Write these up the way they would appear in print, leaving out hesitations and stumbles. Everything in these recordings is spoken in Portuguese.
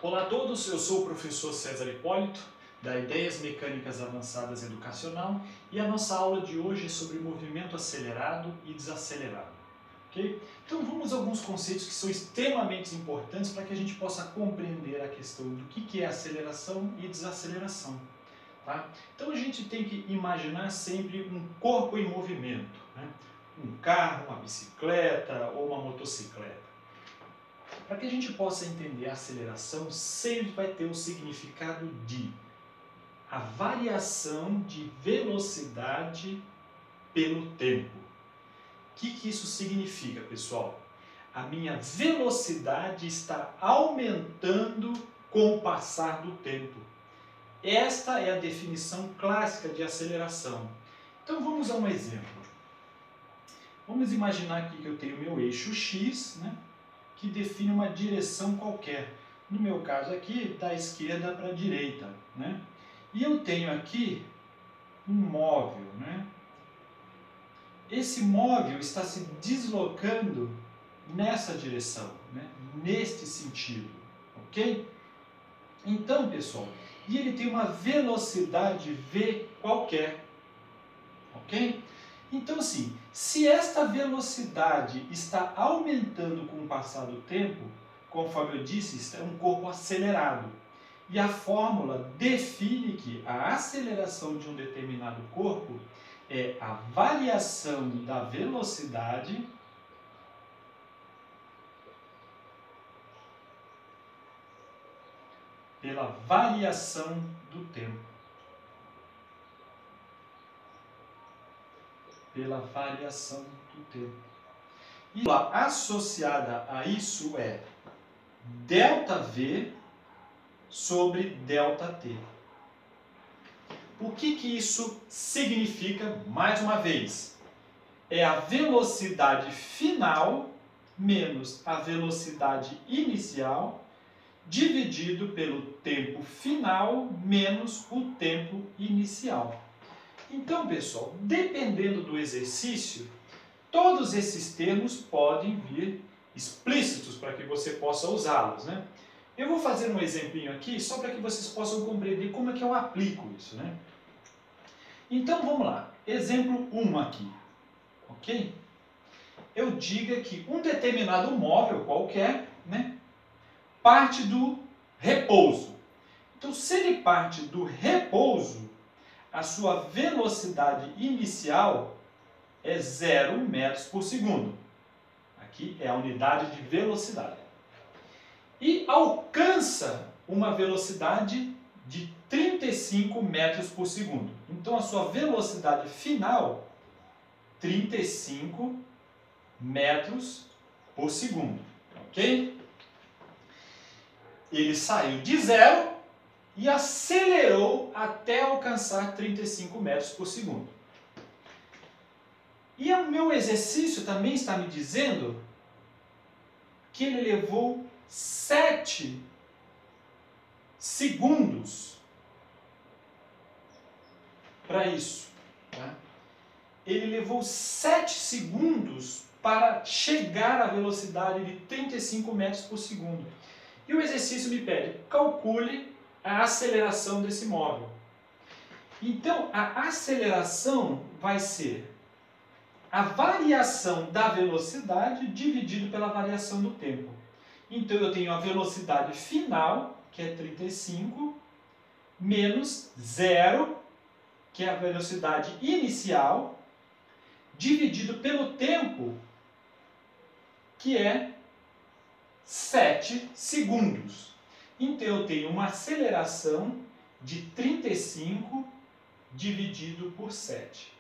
Olá a todos, eu sou o professor César Hipólito, da Ideias Mecânicas Avançadas Educacional, e a nossa aula de hoje é sobre movimento acelerado e desacelerado. Okay? Então vamos a alguns conceitos que são extremamente importantes para que a gente possa compreender a questão do que é aceleração e desaceleração. Tá? Então a gente tem que imaginar sempre um corpo em movimento, né? Um carro, uma bicicleta ou uma motocicleta. Para que a gente possa entender a aceleração, sempre vai ter o significado de a variação de velocidade pelo tempo. O que isso significa, pessoal? A minha velocidade está aumentando com o passar do tempo. Esta é a definição clássica de aceleração. Então vamos a um exemplo. Vamos imaginar aqui que eu tenho meu eixo X, né, que define uma direção qualquer. No meu caso aqui, da esquerda para a direita, né? E eu tenho aqui um móvel, né? Esse móvel está se deslocando nessa direção, né? Neste sentido, ok? Então, pessoal, e ele tem uma velocidade v qualquer, ok? Então, assim, se esta velocidade está aumentando com o passar do tempo, conforme eu disse, é um corpo acelerado. E a fórmula define que a aceleração de um determinado corpo é a variação da velocidade pela variação do tempo. Pela variação do tempo. E associada a isso é ΔV sobre ΔT. O que isso significa, mais uma vez? É a velocidade final menos a velocidade inicial dividido pelo tempo final menos o tempo inicial. Então, pessoal, dependendo do exercício, todos esses termos podem vir explícitos para que você possa usá-los, né? Eu vou fazer um exemplinho aqui só para que vocês possam compreender como é que eu aplico isso, né? Então vamos lá, exemplo 1 aqui, ok? Eu diga que um determinado móvel qualquer, né, parte do repouso. Então se ele parte do repouso, a sua velocidade inicial é 0 metros por segundo. Aqui é a unidade de velocidade. E alcança uma velocidade de 35 metros por segundo. Então a sua velocidade final, 35 metros por segundo. Ok? Ele saiu de 0 e acelerou até alcançar 35 metros por segundo. E o meu exercício também está me dizendo que ele levou 7 segundos para isso. Tá? Ele levou 7 segundos para chegar à velocidade de 35 metros por segundo. E o exercício me pede, calcule a aceleração desse móvel. Então, a aceleração vai ser a variação da velocidade dividido pela variação do tempo. Então, eu tenho a velocidade final, que é 35, menos 0, que é a velocidade inicial, dividido pelo tempo, que é 7 segundos. Então, eu tenho uma aceleração de 35 dividido por 7,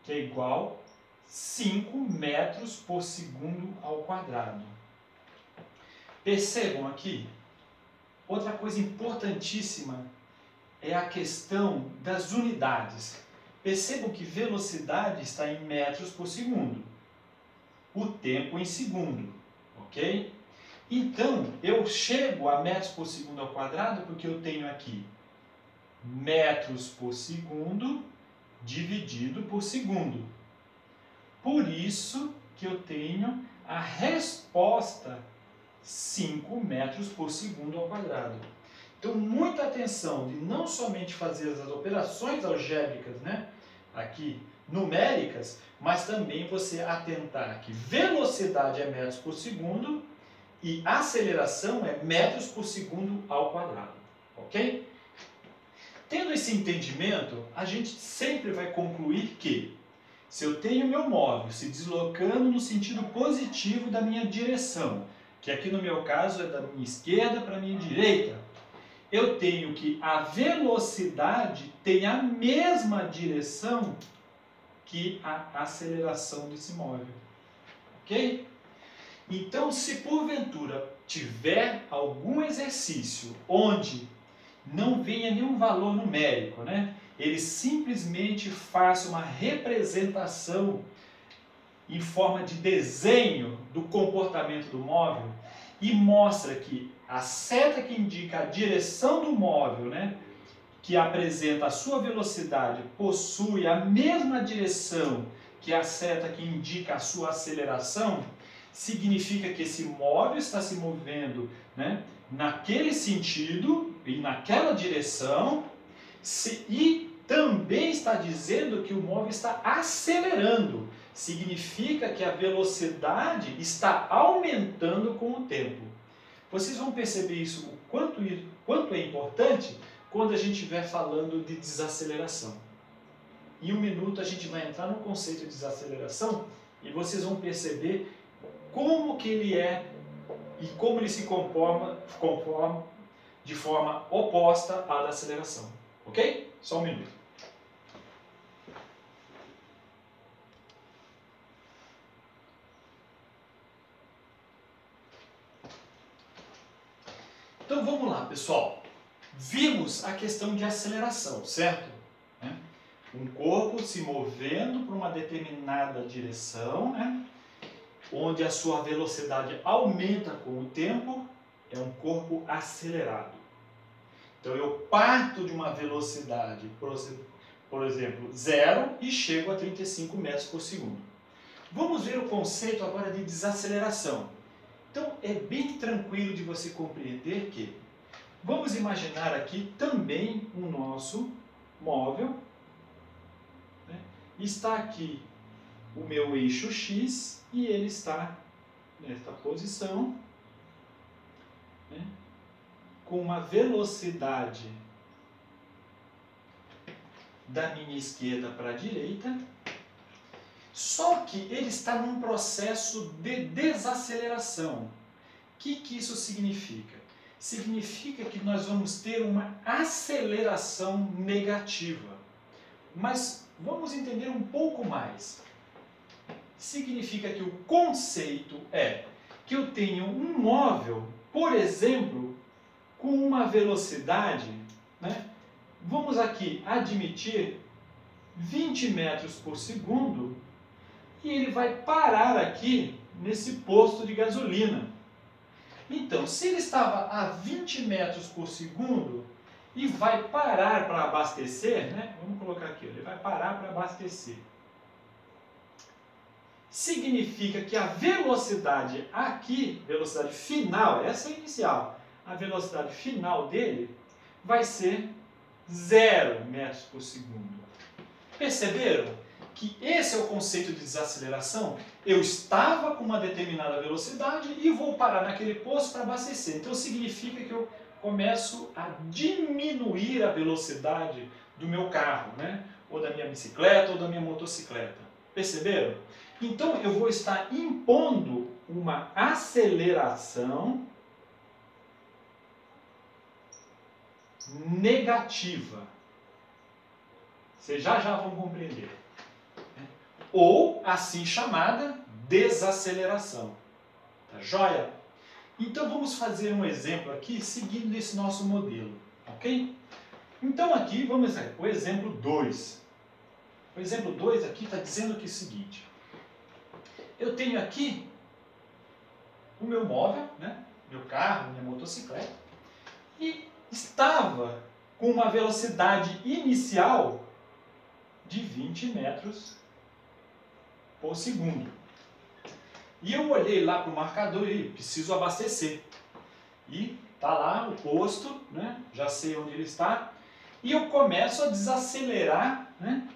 que é igual a 5 metros por segundo ao quadrado. Percebam aqui, outra coisa importantíssima é a questão das unidades. Percebam que velocidade está em metros por segundo, o tempo em segundo, ok? Então, eu chego a metros por segundo ao quadrado porque eu tenho aqui metros por segundo dividido por segundo. Por isso que eu tenho a resposta 5 metros por segundo ao quadrado. Então, muita atenção de não somente fazer as operações algébricas, né, aqui numéricas, mas também você atentar que velocidade é metros por segundo e aceleração é metros por segundo ao quadrado, ok? Tendo esse entendimento, a gente sempre vai concluir que se eu tenho meu móvel se deslocando no sentido positivo da minha direção, que aqui no meu caso é da minha esquerda para a minha direita, eu tenho que a velocidade tem a mesma direção que a aceleração desse móvel, ok? Então, se porventura tiver algum exercício onde não venha nenhum valor numérico, né? Ele simplesmente faça uma representação em forma de desenho do comportamento do móvel e mostra que a seta que indica a direção do móvel, né, que apresenta a sua velocidade, possui a mesma direção que a seta que indica a sua aceleração, significa que esse móvel está se movendo, né, naquele sentido e naquela direção, e também está dizendo que o móvel está acelerando. Significa que a velocidade está aumentando com o tempo. Vocês vão perceber isso, o quanto é importante quando a gente estiver falando de desaceleração. Em um minuto a gente vai entrar no conceito de desaceleração e vocês vão perceber como que ele é e como ele se conforma de forma oposta à da aceleração. Ok? Só um minuto. Então vamos lá, pessoal. Vimos a questão de aceleração, certo? Um corpo se movendo para uma determinada direção, né? Onde a sua velocidade aumenta com o tempo, é um corpo acelerado. Então eu parto de uma velocidade, por exemplo, 0 e chego a 35 metros por segundo. Vamos ver o conceito agora de desaceleração. Então é bem tranquilo de você compreender que vamos imaginar aqui também o nosso móvel. Né? Está aqui o meu eixo X e ele está nesta posição, né? Com uma velocidade da minha esquerda para a direita, só que ele está num processo de desaceleração. O que isso significa? Significa que nós vamos ter uma aceleração negativa. Mas vamos entender um pouco mais. Significa que o conceito é que eu tenho um móvel, por exemplo, com uma velocidade, né? Vamos aqui admitir 20 metros por segundo e ele vai parar aqui nesse posto de gasolina. Então, se ele estava a 20 metros por segundo e vai parar para abastecer, né? Vamos colocar aqui, ele vai parar para abastecer. Significa que a velocidade aqui, velocidade final, essa é a inicial, a velocidade final dele vai ser 0 metros por segundo. Perceberam que esse é o conceito de desaceleração? Eu estava com uma determinada velocidade e vou parar naquele posto para abastecer. Então significa que eu começo a diminuir a velocidade do meu carro, né? Ou da minha bicicleta ou da minha motocicleta. Perceberam? Então eu vou estar impondo uma aceleração negativa. Vocês já vão compreender. Ou assim chamada desaceleração. Tá joia? Então vamos fazer um exemplo aqui seguindo esse nosso modelo, ok? Então aqui vamos ver o exemplo 2. O exemplo 2 aqui está dizendo que é o seguinte. Eu tenho aqui o meu móvel, né? Meu carro, minha motocicleta, e estava com uma velocidade inicial de 20 metros por segundo. E eu olhei lá para o marcador e preciso abastecer. E tá lá o posto, né? Já sei onde ele está. E eu começo a desacelerar, né?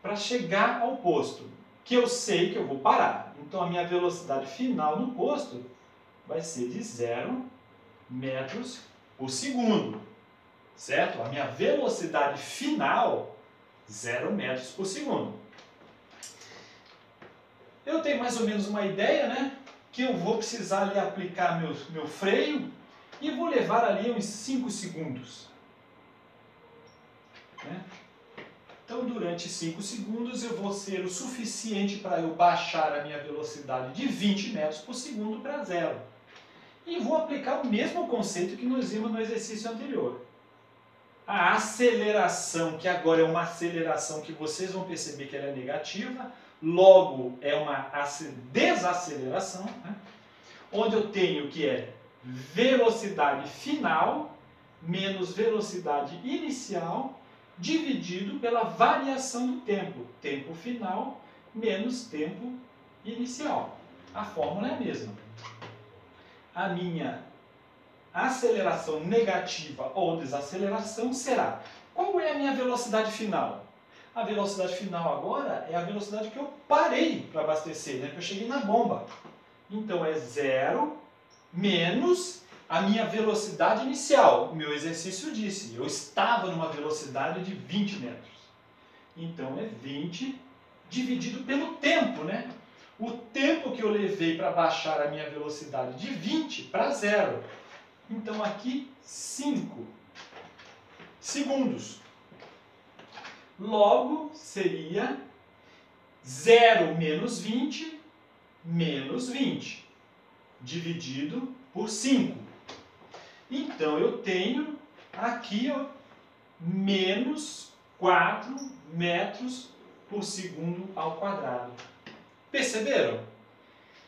Para chegar ao posto, que eu sei que eu vou parar. Então a minha velocidade final no posto vai ser de 0 metros por segundo, certo? A minha velocidade final, 0 metros por segundo. Eu tenho mais ou menos uma ideia, né? Que eu vou precisar ali aplicar meu freio e vou levar ali uns 5 segundos. Né? Então, durante 5 segundos, eu vou ser o suficiente para eu baixar a minha velocidade de 20 metros por segundo para 0. E vou aplicar o mesmo conceito que nós vimos no exercício anterior. A aceleração, que agora é uma aceleração que vocês vão perceber que ela é negativa, logo é uma desaceleração, né? Onde eu tenho que é velocidade final menos velocidade inicial dividido pela variação do tempo. Tempo final menos tempo inicial. A fórmula é a mesma. A minha aceleração negativa ou desaceleração será: qual é a minha velocidade final? A velocidade final agora é a velocidade que eu parei para abastecer, né? Que eu cheguei na bomba. Então é 0 menos a minha velocidade inicial. O meu exercício disse, eu estava numa velocidade de 20 metros. Então é 20 dividido pelo tempo, né? O tempo que eu levei para baixar a minha velocidade de 20 para 0. Então aqui 5 segundos. Logo seria 0 menos 20 menos 20 dividido por 5. Então eu tenho aqui, ó, menos 4 metros por segundo ao quadrado. Perceberam?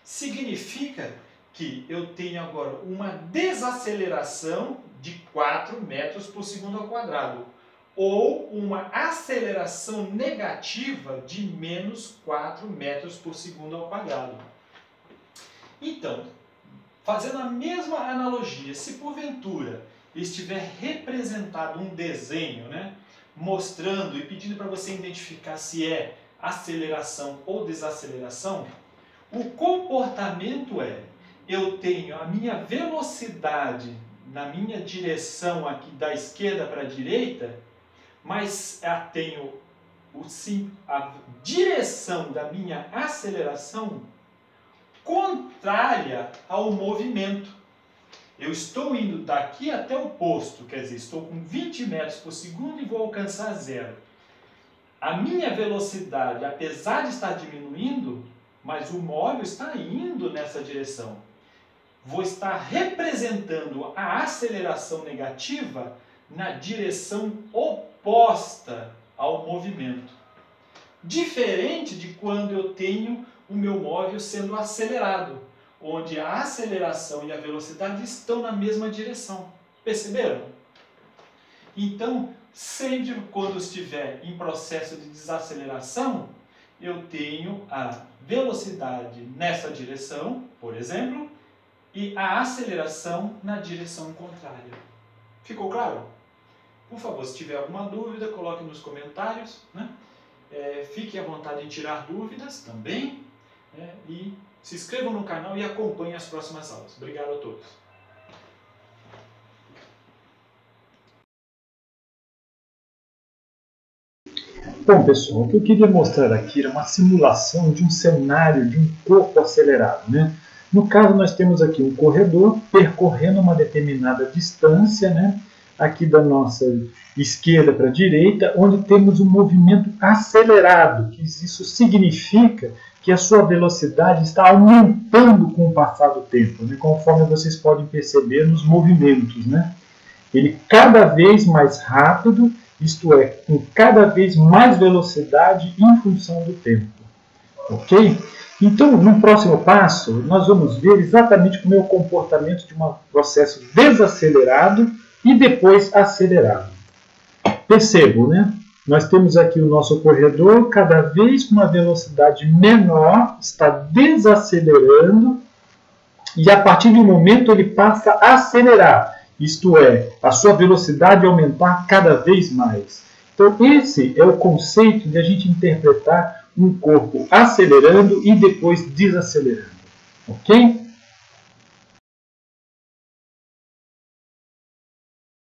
Significa que eu tenho agora uma desaceleração de 4 metros por segundo ao quadrado, ou uma aceleração negativa de menos 4 metros por segundo ao quadrado. Então, fazendo a mesma analogia, se porventura estiver representado um desenho, né, mostrando e pedindo para você identificar se é aceleração ou desaceleração, o comportamento é: eu tenho a minha velocidade na minha direção aqui da esquerda para a direita, mas eu tenho a direção da minha aceleração contrária ao movimento. Eu estou indo daqui até o posto, quer dizer, estou com 20 metros por segundo e vou alcançar 0. A minha velocidade, apesar de estar diminuindo, mas o móvel está indo nessa direção. Vou estar representando a aceleração negativa na direção oposta ao movimento. Diferente de quando eu tenho o meu móvel sendo acelerado, onde a aceleração e a velocidade estão na mesma direção. Perceberam? Então, sempre quando estiver em processo de desaceleração, eu tenho a velocidade nessa direção, por exemplo, e a aceleração na direção contrária. Ficou claro? Por favor, se tiver alguma dúvida, coloque nos comentários, né? Fique à vontade em tirar dúvidas também, né? E se inscrevam no canal e acompanhem as próximas aulas. Obrigado a todos. Bom, pessoal, o que eu queria mostrar aqui era uma simulação de um cenário de um corpo acelerado, né? No caso, nós temos aqui um corredor percorrendo uma determinada distância, né? Aqui da nossa esquerda para a direita, onde temos um movimento acelerado, que isso significa que a sua velocidade está aumentando com o passar do tempo, né? Conforme vocês podem perceber nos movimentos, né? Ele cada vez mais rápido, isto é, com cada vez mais velocidade em função do tempo. Ok? Então, no próximo passo, nós vamos ver exatamente como é o comportamento de um processo desacelerado e depois acelerado. Percebam, né? Nós temos aqui o nosso corredor, cada vez com uma velocidade menor, está desacelerando, e a partir de um momento ele passa a acelerar, isto é, a sua velocidade aumentar cada vez mais. Então esse é o conceito de a gente interpretar um corpo acelerando e depois desacelerando. Ok?